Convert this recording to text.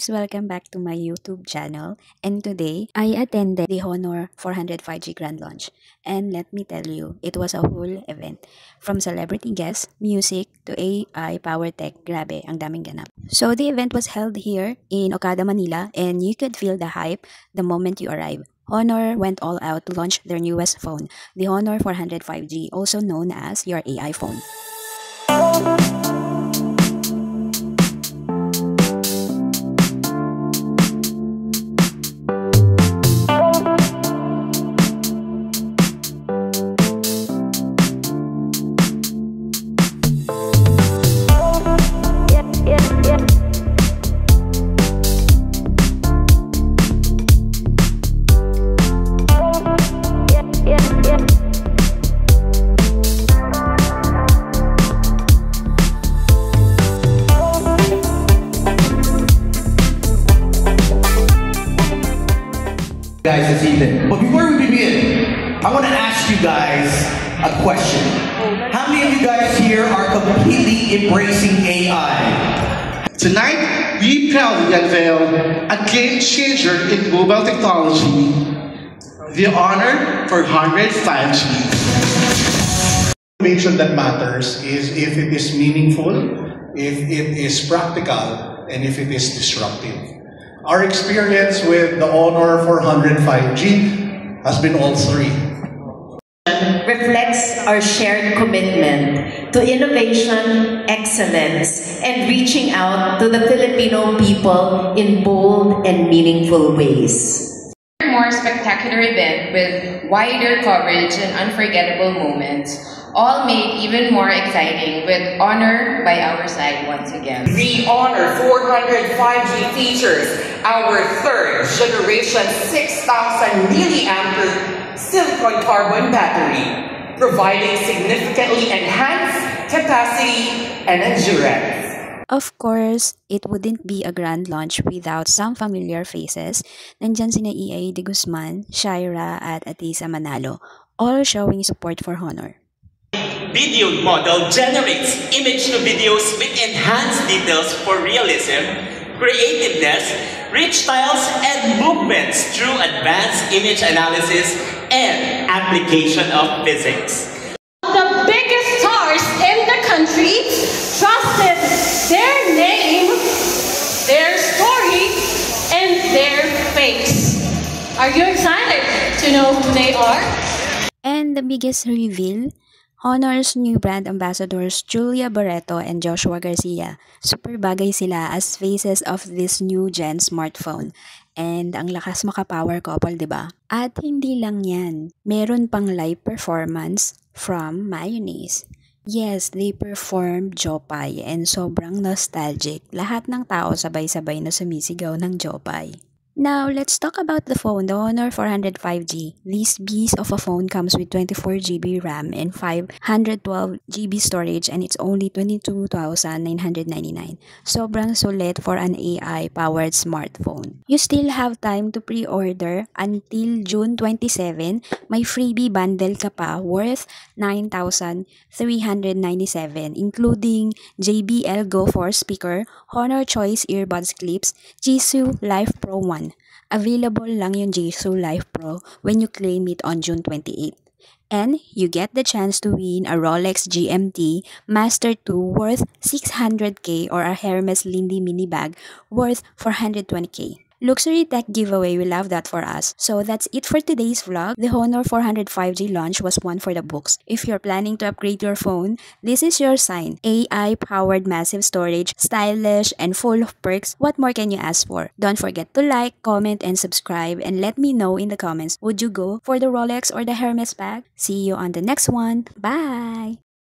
guys! Welcome back to my YouTube channel. And today, I attended the Honor 405G Grand Launch. And let me tell you, it was a whole event. From celebrity guests, music, to AI power tech, grabe, ang daming ganap. So the event was held here in Okada, Manila, and you could feel the hype the moment you arrive. Honor went all out to launch their newest phone, the Honor 405G, also known as your AI phone. Guys this evening. But before we begin, I want to ask you guys a question. How many of you guys here are completely embracing AI? Tonight, we proudly unveil a game changer in mobile technology, the Honor 405G. Innovation that matters is if it is meaningful, if it is practical, and if it is disruptive. Our experience with the Honor 405G has been all three. Reflects our shared commitment to innovation, excellence, and reaching out to the Filipino people in bold and meaningful ways. A more spectacular event with wider coverage and unforgettable moments, all made even more exciting with Honor by our side once again. The Honor 405G features our third generation 6,000 milliampere silicon carbon battery, providing significantly enhanced capacity and endurance. Of course, it wouldn't be a grand launch without some familiar faces. Nandyan sina EA De Guzman, Shaira at Atisa Manalo, all showing support for Honor. Video model generates image to videos with enhanced details for realism, creativeness, rich styles, and movements through advanced image analysis and application of physics. The biggest stars in the country trusted their name, their story, and their face. Are you excited to know who they are? And the biggest reveal, Honor's new brand ambassadors Julia Barreto and Joshua Garcia. Super bagay sila as faces of this new gen smartphone. And ang lakas maka-power couple, diba? At hindi lang yan, meron pang live performance from Mayonnaise. Yes, they performed Jopay and sobrang nostalgic. Lahat ng tao sabay-sabay na sumisigaw ng Jopay. Now, let's talk about the phone, the Honor 405G. This beast of a phone comes with 24GB RAM and 512GB storage and it's only 22,999. Sobrang sulit for an AI-powered smartphone. You still have time to pre-order until June 27. May freebie bundle ka pa worth 9,397 including JBL Go 4 speaker, Honor Choice earbuds clips, Jisoo Life Pro 1. Available lang yung Jisoo Life Pro when you claim it on June 28. And you get the chance to win a Rolex GMT Master 2 worth 600k or a Hermes Lindy mini bag worth 420k. Luxury tech giveaway, we love that for us. So that's it for today's vlog. The Honor 405G launch was one for the books. If you're planning to upgrade your phone, this is your sign. AI-powered massive storage, stylish, and full of perks. What more can you ask for? Don't forget to like, comment, and subscribe. And let me know in the comments, would you go for the Rolex or the Hermes bag? See you on the next one. Bye!